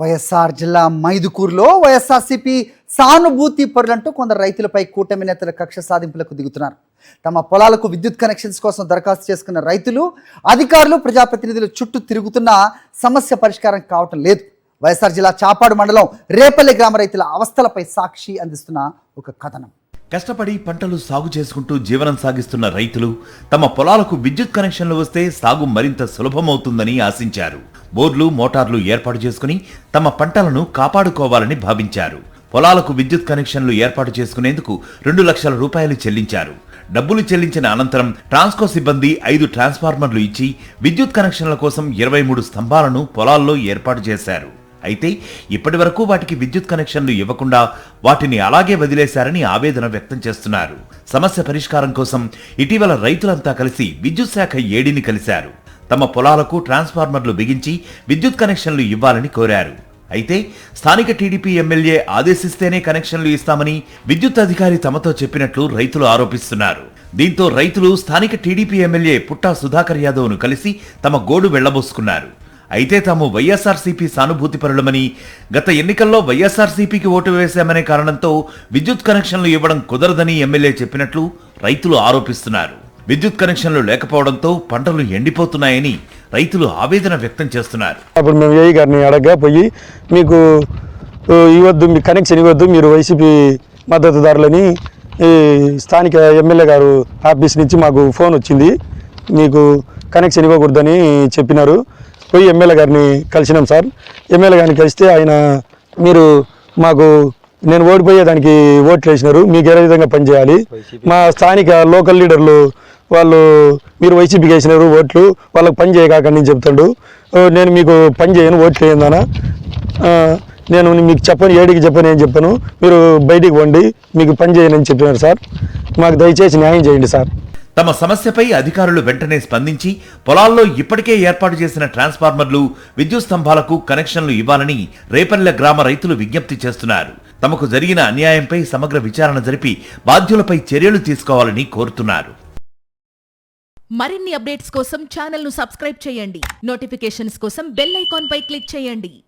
వైఎస్ఆర్ జిల్లా మైదుకూరులో వైఎస్ఆర్సీపీ సానుభూతి పరులంటూ కొందరు రైతులపై కూటమి నేతల కక్ష సాధింపులకు దిగుతున్నారు. తమ పొలాలకు విద్యుత్ కనెక్షన్స్ కోసం దరఖాస్తు చేసుకున్న రైతులు, అధికారులు, ప్రజాప్రతినిధులు చుట్టూ తిరుగుతున్న సమస్య పరిష్కారం కావటం లేదు. వైఎస్ఆర్ జిల్లా చాపాడు మండలం రేపల్లి గ్రామ రైతుల అవస్థలపై సాక్షి అందిస్తున్న ఒక కథనం. కష్టపడి పంటలు సాగు చేసుకుంటూ జీవనం సాగిస్తున్న రైతులు తమ పొలాలకు విద్యుత్ కనెక్షన్లు వస్తే సాగు మరింత సులభమవుతుందని ఆశించారు. బోర్లు, మోటార్లు ఏర్పాటు చేసుకుని తమ పంటలను కాపాడుకోవాలని భావించారు. పొలాలకు విద్యుత్ కనెక్షన్లు ఏర్పాటు చేసుకునేందుకు 2 లక్షల రూపాయలు చెల్లించారు. డబ్బులు చెల్లించిన అనంతరం ట్రాన్స్కో సిబ్బంది 5 ట్రాన్స్ఫార్మర్లు ఇచ్చి విద్యుత్ కనెక్షన్ల కోసం 23 స్తంభాలను పొలాల్లో ఏర్పాటు చేశారు. అయితే ఇప్పటి వరకు వాటికి విద్యుత్ కనెక్షన్లు ఇవ్వకుండా వాటిని అలాగే వదిలేశారని ఆవేదన వ్యక్తం చేస్తున్నారు. సమస్య పరిష్కారం కోసం ఇటీవల రైతులంతా కలిసి విద్యుత్ శాఖ ఏడీని కలిశారు. తమ పొలాలకు ట్రాన్స్ఫార్మర్లు బిగించి విద్యుత్ కనెక్షన్లు ఇవ్వాలని కోరారు. అయితే స్థానిక టీడీపీ ఎమ్మెల్యే ఆదేశిస్తేనే కనెక్షన్లు ఇస్తామని విద్యుత్ అధికారి తమతో చెప్పినట్లు రైతులు ఆరోపిస్తున్నారు. దీంతో రైతులు స్థానిక టీడీపీ ఎమ్మెల్యే పుట్టా సుధాకర్ యాదవ్ను కలిసి తమ గోడు వెళ్లబోసుకున్నారు. అయితే తాము వైఎస్ఆర్సీపీ సానుభూతి పరులమని, గత ఎన్నికల్లో వైఎస్ఆర్సీపీకి ఓటు వేశామనే కారణంతో విద్యుత్ కనెక్షన్లు ఇవ్వడం కుదరదని ఎమ్మెల్యే చెప్పినట్లు రైతులు ఆరోపిస్తున్నారు. విద్యుత్ కనెక్షన్లు లేకపోవడంతో పంటలు ఎండిపోతున్నాయని రైతులు ఆవేదన వ్యక్తం చేస్తున్నారు. అప్పుడు మేము ఏఈ గారిని అడగగా పోయి, మీకు ఇవ్వద్దు, మీ కనెక్షన్ ఇవ్వద్దు, మీరు వైసీపీ మద్దతుదారులని ఈ స్థానిక ఎమ్మెల్యే గారు ఆఫీస్ నుంచి మాకు ఫోన్ వచ్చింది, మీకు కనెక్షన్ ఇవ్వకూడదని చెప్పినారు. పోయి ఎమ్మెల్యే గారిని కలిసినాం సార్. ఎమ్మెల్యే గారిని కలిస్తే ఆయన, మీరు మాకు నేను ఓడిపోయేదానికి ఓట్లు వేసినారు, మీకు ఏ విధంగా పనిచేయాలి, మా స్థానిక లోకల్ లీడర్లు వాళ్ళు మీరు వైసీపీకి వేసినారు ఓట్లు, వాళ్ళకి పని చేయకాకండి అని చెప్తాడు. నేను మీకు పని చేయను, ఓట్లు వేయందానా, నేను మీకు చెప్పను, ఏడికి చెప్పను ఏం చెప్పాను, మీరు బయటికి పోండి, మీకు పని చేయనని చెప్పినారు సార్. మాకు దయచేసి న్యాయం చేయండి సార్. తమ సమస్యపై అధికారులు వెంటనే స్పందించి పొలాల్లో ఇప్పటికే ఏర్పాటు చేసిన ట్రాన్స్ఫార్మర్లు, విద్యుత్ స్తంభాలకు కనెక్షన్లు ఇవ్వాలని రేపల్లె గ్రామ రైతులు విజ్ఞప్తి చేస్తున్నారు. తమకు జరిగిన అన్యాయంపై సమగ్ర విచారణ జరిపి బాధ్యులపై చర్యలు తీసుకోవాలని కోరుతున్నారు. మరిన్ని అప్డేట్స్ కోసం ఛానల్ ను సబ్స్క్రైబ్ చేయండి. నోటిఫికేషన్స్ కోసం బెల్ ఐకాన్ పై క్లిక్ చేయండి.